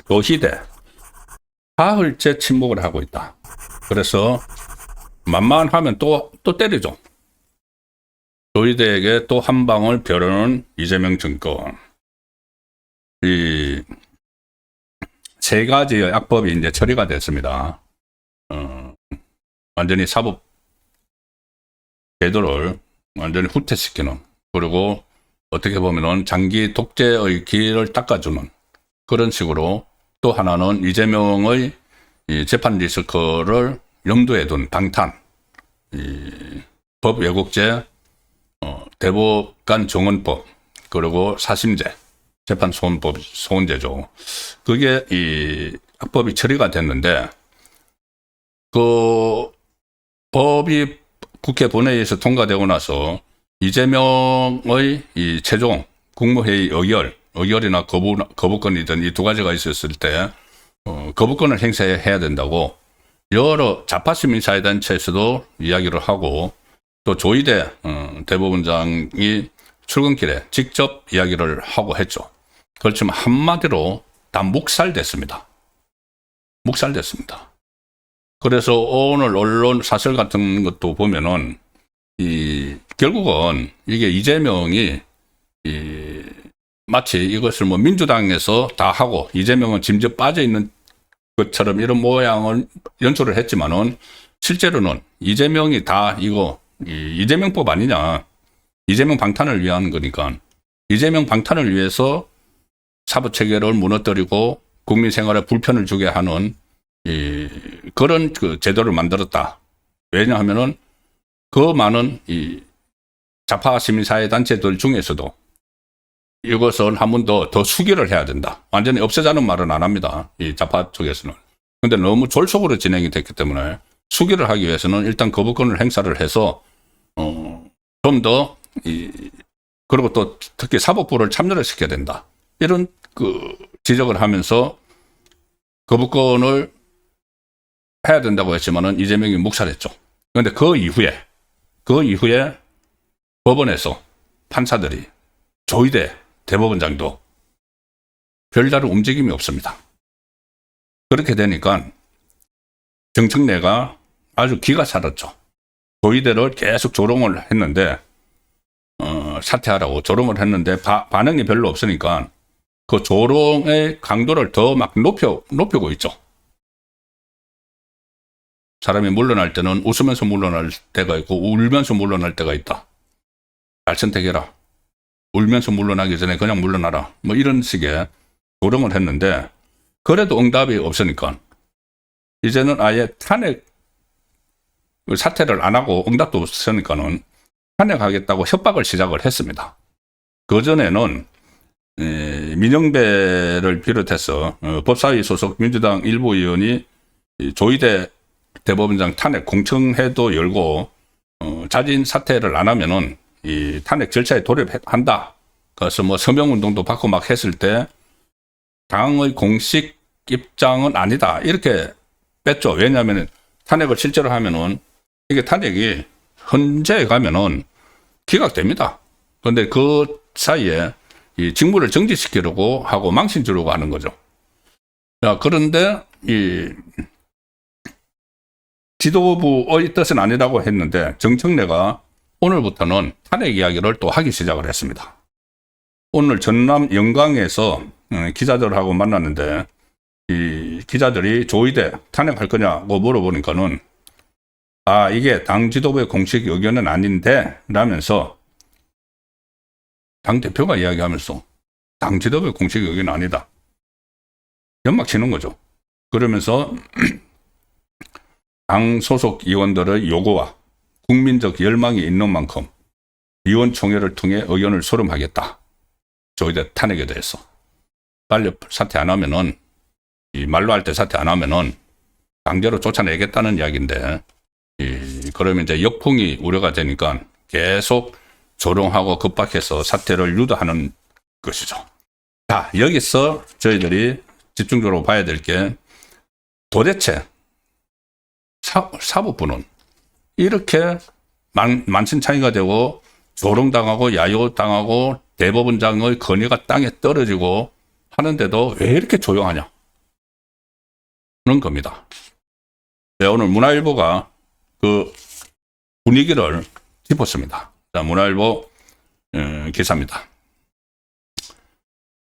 조희대 사흘째 침묵을 하고 있다. 그래서 만만하면 또 때리죠. 조희대에게 또 한 방울 벼르는 이재명 정권. 이 세 가지의 악법이 이제 처리가 됐습니다. 완전히 사법 제도를 완전히 후퇴시키는, 그리고 어떻게 보면은 장기 독재의 길을 닦아주는 그런 식으로, 또 하나는 이재명의 이 재판 리스크를 염두에 둔 방탄, 법 왜곡죄, 대법관 정원법, 그리고 사심죄, 재판 소원죄죠. 그게 이 악법이 처리가 됐는데, 그 법이 국회 본회의에서 통과되고 나서 이재명의 이 최종 국무회의 의결이나 거부권이든 이 두 가지가 있었을 때 거부권을 행사해야 된다고 여러 좌파 시민사회단체에서도 이야기를 하고, 또 조희대 대법원장이 출근길에 직접 이야기를 하고 했죠. 그렇지만 한마디로 다 묵살됐습니다. 묵살됐습니다. 그래서 오늘 언론 사설 같은 것도 보면은 결국은 이게 이재명이 마치 이것을 뭐 민주당에서 다 하고 이재명은 짐져 빠져 있는 것처럼 이런 모양을 연출을 했지만은, 실제로는 이재명이 다 이거 이재명법 아니냐, 이재명 방탄을 위한 거니까, 이재명 방탄을 위해서 사법 체계를 무너뜨리고 국민 생활에 불편을 주게 하는 그런 그 제도를 만들었다. 왜냐하면은 그 많은 이 좌파 시민사회단체들 중에서도 이것을 한 번 더 수기를 해야 된다. 완전히 없애자는 말은 안 합니다. 이 좌파 쪽에서는. 근데 너무 졸속으로 진행이 됐기 때문에 수기를 하기 위해서는 일단 거부권을 행사를 해서 좀 더 그리고 또 특히 사법부를 참여를 시켜야 된다. 이런 그 지적을 하면서 거부권을 해야 된다고 했지만은 이재명이 묵살했죠. 그런데 그 이후에 법원에서 판사들이, 조희대 대법원장도 별다른 움직임이 없습니다. 그렇게 되니까 정청래가 아주 기가 살았죠. 조희대를 계속 조롱을 했는데, 사퇴하라고 조롱을 했는데 반응이 별로 없으니까 그 조롱의 강도를 더 막 높이고 있죠. 사람이 물러날 때는 웃으면서 물러날 때가 있고 울면서 물러날 때가 있다. 잘 선택해라. 울면서 물러나기 전에 그냥 물러나라. 뭐 이런 식의 조롱을 했는데, 그래도 응답이 없으니까 이제는 아예 탄핵 사퇴를 안 하고 응답도 없으니까는 탄핵하겠다고 협박을 시작을 했습니다. 그전에는 민영배를 비롯해서 법사위 소속 민주당 일부 의원이 조희대 대법원장 탄핵 공청회도 열고 자진 사퇴를 안 하면은 이 탄핵 절차에 돌입한다. 그래서 뭐 서명운동도 받고 막 했을 때 당의 공식 입장은 아니다. 이렇게 뺐죠. 왜냐하면 탄핵을 실제로 하면은 이게 탄핵이 헌재에 가면은 기각됩니다. 그런데 그 사이에 이 직무를 정지시키려고 하고 망신 주려고 하는 거죠. 자, 그런데 이 지도부의 뜻은 아니라고 했는데 정청래가 오늘부터는 탄핵 이야기를 또 하기 시작을 했습니다. 오늘 전남 영광에서 기자들하고 만났는데, 이 기자들이 조희대 탄핵할 거냐고 물어보니까는 이게 당 지도부의 공식 의견은 아닌데 라면서, 당 대표가 이야기하면서 당 지도부의 공식 의견은 아니다. 연막 치는 거죠. 그러면서 당 소속 의원들의 요구와 국민적 열망이 있는 만큼 의원총회를 통해 의견을 수렴하겠다. 조희대 탄핵에 대해서. 빨리 사퇴 안 하면은, 이 말로 할 때 사퇴 안 하면은 강제로 쫓아내겠다는 이야기인데, 그러면 이제 역풍이 우려가 되니까 계속 조롱하고 급박해서 사퇴를 유도하는 것이죠. 자, 여기서 저희들이 집중적으로 봐야 될 게, 도대체 사법부는 이렇게 만신창이가 되고 조롱당하고 야유당하고 대법원장의 건의가 땅에 떨어지고 하는데도 왜 이렇게 조용하냐? 그런 겁니다. 네, 오늘 문화일보가 그 분위기를 짚었습니다. 자, 문화일보 기사입니다.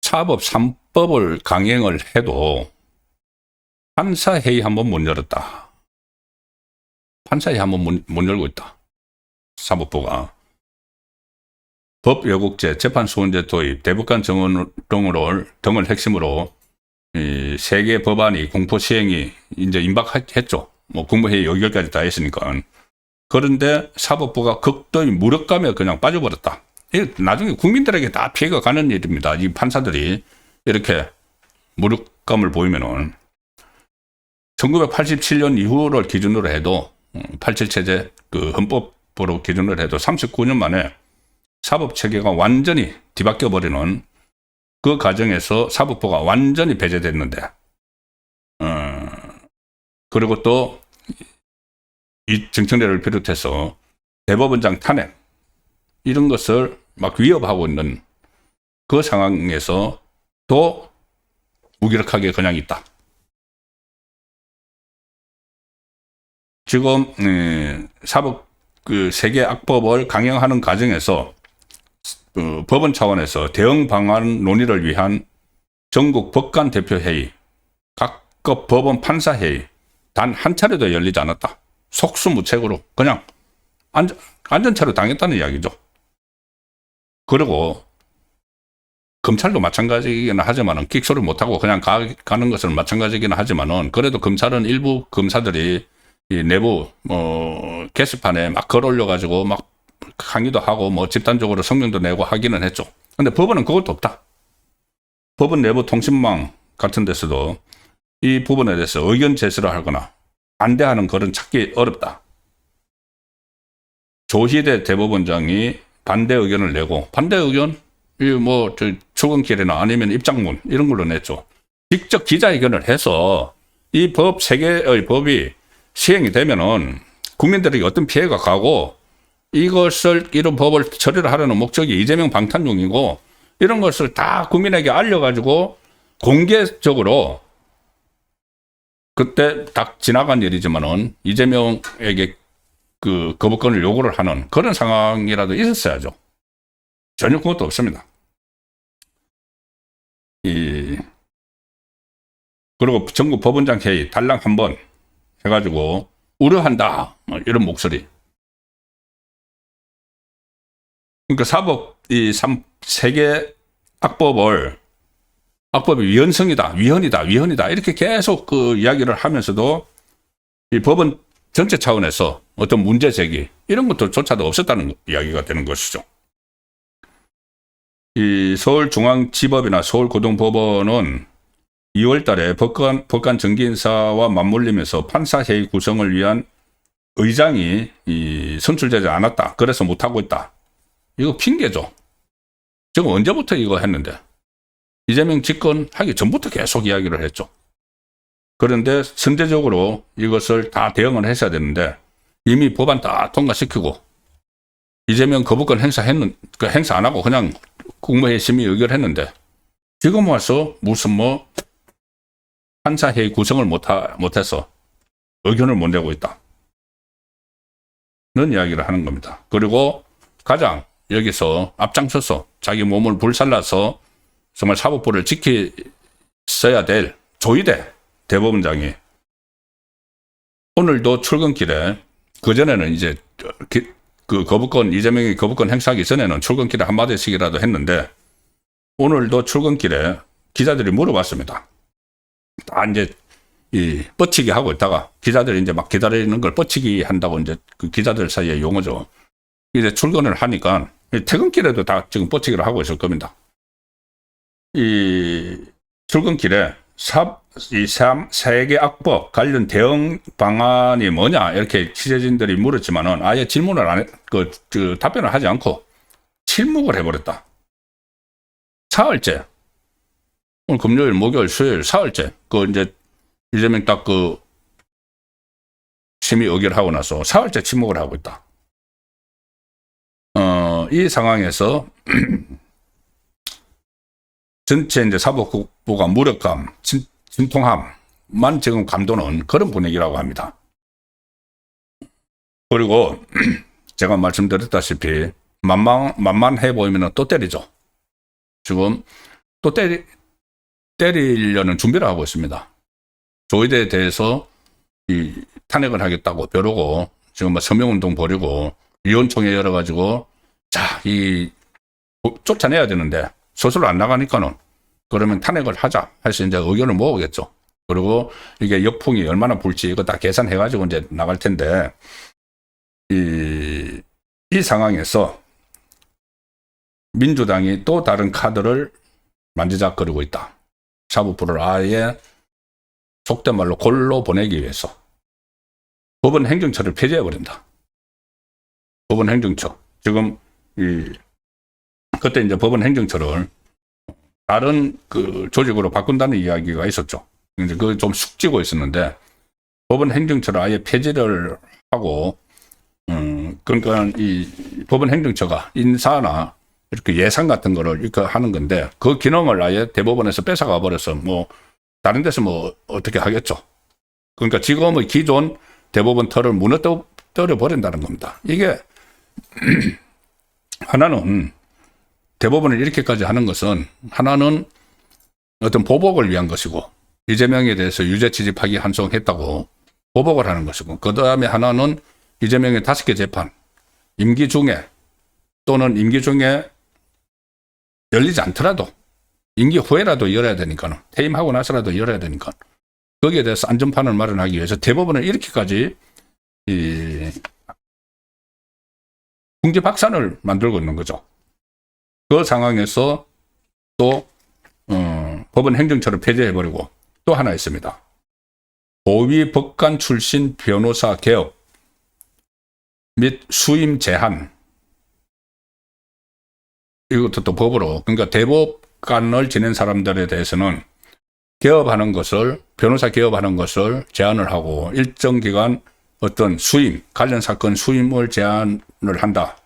사법 3법을 강행을 해도 판사회의 한번 못 열었다. 판사회의 한번 못 열고 있다. 사법부가. 법왜곡죄, 재판소원제 도입, 대법관 정원 등을 핵심으로 이 세 개 법안이 공포 시행이 이제 임박했죠. 뭐 국무회의 의결까지 다 했으니까. 그런데 사법부가 극도의 무력감에 그냥 빠져버렸다. 나중에 국민들에게 다 피해가 가는 일입니다. 이 판사들이 이렇게 무력감을 보이면은 1987년 이후를 기준으로 해도 87체제 그 헌법으로 기준으로 해도 39년 만에 사법 체계가 완전히 뒤바뀌어 버리는 그 과정에서 사법부가 완전히 배제됐는데, 그리고 또 이 정청래를 비롯해서 대법원장 탄핵 이런 것을 막 위협하고 있는 그 상황에서 또 무기력하게 그냥 있다. 지금 사법 그 세계 악법을 강행하는 과정에서 법원 차원에서 대응 방안 논의를 위한 전국 법관 대표회의, 각급 법원 판사회의 단 한 차례도 열리지 않았다. 속수무책으로 그냥 안전차로 당했다는 이야기죠. 그리고 검찰도 마찬가지이긴 하지만은 끽소리 못하고 그냥 가는 것은 마찬가지이긴 하지만은 그래도 검찰은 일부 검사들이 이 내부 게시판에 막 글 올려가지고 막 강의도 하고 뭐 집단적으로 성명도 내고 하기는 했죠. 근데 법원은 그것도 없다. 법원 내부 통신망 같은 데서도 이 부분에 대해서 의견 제시를 하거나 반대하는 글은 찾기 어렵다. 조희대 대법원장이 반대 의견을 내고, 반대 의견 뭐 출근길이나 아니면 입장문 이런 걸로 냈죠. 직접 기자회견을 해서 이 법 세 개의 법이 시행이 되면은 국민들에게 어떤 피해가 가고 이런 법을 처리를 하려는 목적이 이재명 방탄용이고 이런 것을 다 국민에게 알려가지고 공개적으로 그때 딱 지나간 일이지만은 이재명에게 그 거부권을 요구를 하는 그런 상황이라도 있었어야죠. 전혀 그것도 없습니다. 그리고 전국 법원장 회의 달랑 한 번 해가지고 우려한다 이런 목소리. 그러니까 사법 세계 악법이 위헌이다 이렇게 계속 그 이야기를 하면서도 이 법원 전체 차원에서 어떤 문제 제기 이런 것들조차도 없었다는 이야기가 되는 것이죠. 이 서울중앙지법이나 서울고등법원은 2월 달에 법관 정기인사와 맞물리면서 판사회의 구성을 위한 의장이 선출되지 않았다. 그래서 못하고 있다. 이거 핑계죠. 지금 언제부터 이거 했는데. 이재명 집권하기 전부터 계속 이야기를 했죠. 그런데 선제적으로 이것을 다 대응을 했어야 되는데 이미 법안 다 통과시키고 이재명 거부권 행사 안 하고 그냥 국무회의 심의 의결했는데 지금 와서 무슨 판사회의 구성을 못해서 의견을 못 내고 있다. 이런 이야기를 하는 겁니다. 그리고 가장 여기서 앞장서서 자기 몸을 불살라서 정말 사법부를 지켰어야 될 조희대 대법원장이 오늘도 출근길에 그전에는 이제 그 이재명이 거부권 행사하기 전에는 출근길에 한마디씩이라도 했는데 오늘도 출근길에 기자들이 물어봤습니다. 다 이제 뻗치기 하고 있다가 기자들이 이제 막 기다리는 걸 뻗치기 한다고 이제 그 기자들 사이에 용어죠. 이제 출근을 하니까 퇴근길에도 다 지금 뻗치기를 하고 있을 겁니다. 이 출근길에 세계 악법 관련 대응 방안이 뭐냐 이렇게 취재진들이 물었지만은 아예 질문을 답변을 하지 않고 침묵을 해버렸다. 사흘째. 오늘 금요일, 목요일, 수요일, 사흘째. 이제 이재명 딱 심의 의결하고 나서 사흘째 침묵을 하고 있다. 이 상황에서 전체 이제 사법부가 무력감, 진통함만 지금 감도는 그런 분위기라고 합니다. 그리고 제가 말씀드렸다시피 만만해 보이면 또 때리죠. 지금 또 때리려는 준비를 하고 있습니다. 조의대에 대해서 탄핵을 하겠다고 벼르고 지금 뭐 서명운동 벌이고 위원총회 열어가지고 자, 쫓아내야 되는데 스스로 안 나가니까는 그러면 탄핵을 하자 해서 이제 의견을 모으겠죠. 그리고 이게 역풍이 얼마나 불지 이거 다 계산해가지고 이제 나갈 텐데 이 상황에서 민주당이 또 다른 카드를 만지작거리고 있다. 사법부를 아예 속된 말로 골로 보내기 위해서 법원 행정처를 폐지해버린다. 법원 행정처. 지금 그때 이제 법원 행정처를 다른 그 조직으로 바꾼다는 이야기가 있었죠. 이제 그거 좀 숙지고 있었는데 법원 행정처를 아예 폐지를 하고 그러니까 이 법원 행정처가 인사나 이렇게 예산 같은 거를 이렇게 하는 건데 그 기능을 아예 대법원에서 뺏어가 버려서 뭐 다른 데서 뭐 어떻게 하겠죠. 그러니까 지금의 기존 대법원 틀을 무너뜨려 버린다는 겁니다. 이게 하나는 대법원을 이렇게까지 하는 것은 하나는 어떤 보복을 위한 것이고 이재명에 대해서 유죄 취집하기 한송했다고 보복을 하는 것이고 그 다음에 하나는 이재명의 5개 재판 임기 중에 또는 임기 중에 열리지 않더라도 임기 후에라도 열어야 되니까 퇴임하고 나서라도 열어야 되니까 거기에 대해서 안전판을 마련하기 위해서 대법원을 이렇게까지 궁지박산을 만들고 있는 거죠. 그 상황에서 또 법원 행정처를 폐지해버리고 또 하나 있습니다. 고위 법관 출신 변호사 개업 및 수임 제한 이것도 또 법으로 그러니까 대법관을 지낸 사람들에 대해서는 개업하는 것을 변호사 개업하는 것을 제한을 하고 일정 기간 어떤 수임 관련 사건 수임을 제한을 한다.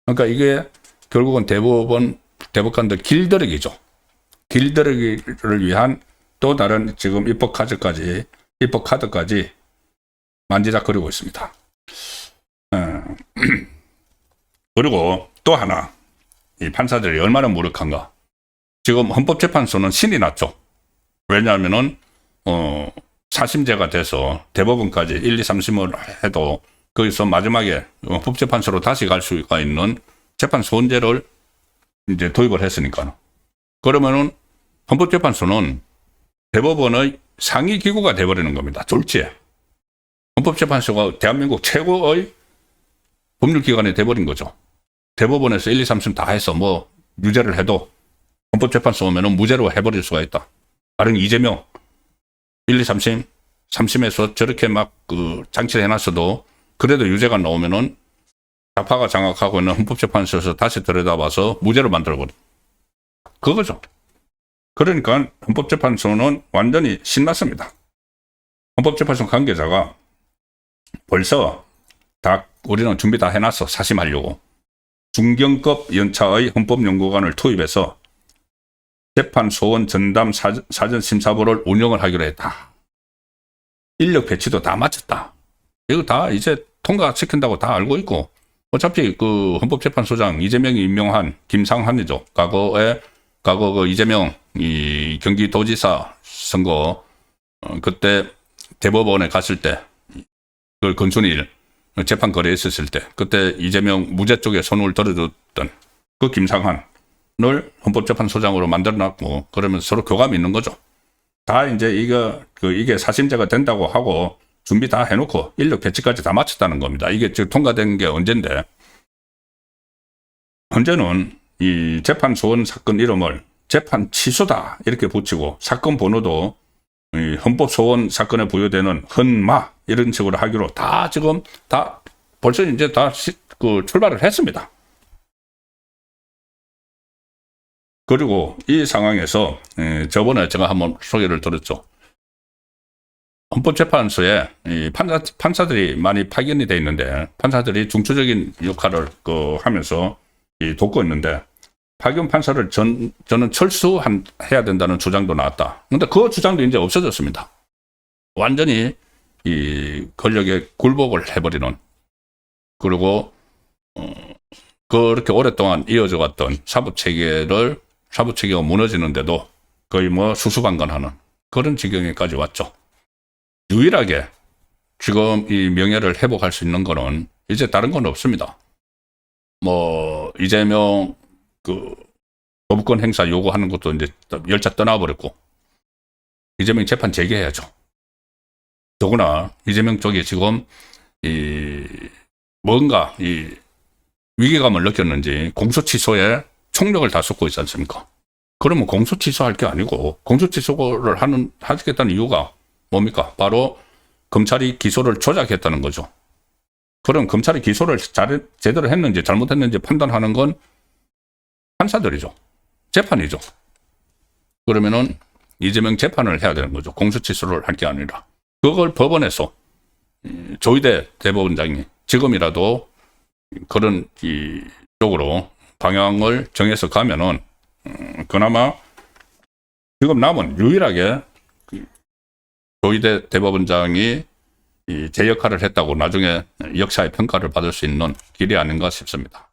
그러니까 이게 결국은 대법관들 길들이기죠. 길들이기를 위한 또 다른 지금 입법 카드까지 만지작거리고 있습니다. 그리고 또 하나 이 판사들이 얼마나 무력한가. 지금 헌법재판소는 신이 났죠. 왜냐하면은 사심제가 돼서 대법원까지 1, 2, 3심을 해도 거기서 마지막에 헌법재판소로 다시 갈 수가 있는 재판소원제를 이제 도입을 했으니까. 그러면은 헌법재판소는 대법원의 상위 기구가 돼버리는 겁니다. 졸지에. 헌법재판소가 대한민국 최고의 법률기관이 돼버린 거죠. 대법원에서 1, 2, 3심 다 해서 뭐 유죄를 해도 헌법재판소 오면은 무죄로 해버릴 수가 있다. 다른 이재명 1, 2, 3심, 3심에서 저렇게 막 그 장치를 해놨어도 그래도 유죄가 나오면은 좌파가 장악하고 있는 헌법재판소에서 다시 들여다봐서 무죄로 만들어버려. 그거죠. 그러니까 헌법재판소는 완전히 신났습니다. 헌법재판소 관계자가 벌써 다 우리는 준비 다 해놨어. 사심하려고. 중경급 연차의 헌법연구관을 투입해서 재판소원 전담 사전심사부를 운영을 하기로 했다. 인력 배치도 다 마쳤다. 이거 다 이제 통과시킨다고 다 알고 있고 어차피 그 헌법재판소장 이재명이 임명한 김상환이죠. 과거 그 이재명 이 경기도지사 선거 그때 대법원에 갔을 때 그 건순일 재판 거래했었을 때 그때 이재명 무죄 쪽에 손을 들어줬던 그 김상환을 헌법재판소장으로 만들어놨고 그러면 서로 교감이 있는 거죠. 다 이제 이게 사심제가 된다고 하고 준비 다 해놓고 인력 배치까지 다 마쳤다는 겁니다. 이게 지금 통과된 게 언젠데 현재는 이 재판 소원 사건 이름을 재판 취소다 이렇게 붙이고 사건 번호도 이 헌법 소원 사건에 부여되는 헌마 이런 식으로 하기로 다 지금 다 벌써 이제 다 그 출발을 했습니다. 그리고 이 상황에서 저번에 제가 한번 소개를 들었죠. 헌법재판소에 이 판사들이 많이 파견이 돼 있는데 판사들이 중추적인 역할을 하면서 돕고 있는데 박영 판사를 저는 철수해야 된다는 주장도 나왔다. 그런데 그 주장도 이제 없어졌습니다. 완전히 이 권력에 굴복을 해버리는, 그리고 그렇게 오랫동안 이어져 왔던 사법체계가 무너지는데도 거의 뭐 수수방관하는 그런 지경에까지 왔죠. 유일하게 지금 이 명예를 회복할 수 있는 거는 이제 다른 건 없습니다. 뭐 이재명 그 거부권 행사 요구하는 것도 이제 열차 떠나버렸고, 이재명 재판 재개해야죠. 더구나 이재명 쪽이 지금 뭔가 위기감을 느꼈는지 공소취소에 총력을 다 쏟고 있지 않습니까? 그러면 공소취소할 게 아니고, 공소취소를 하겠다는 이유가 뭡니까? 바로 검찰이 기소를 조작했다는 거죠. 그럼 검찰이 기소를 제대로 했는지 잘못했는지 판단하는 건 판사들이죠. 재판이죠. 그러면은 이재명 재판을 해야 되는 거죠. 공소취소를 할 게 아니라. 그걸 법원에서 조희대 대법원장이 지금이라도 그런 쪽으로 방향을 정해서 가면은 그나마 지금 남은 유일하게 조희대 대법원장이 제 역할을 했다고 나중에 역사의 평가를 받을 수 있는 길이 아닌가 싶습니다.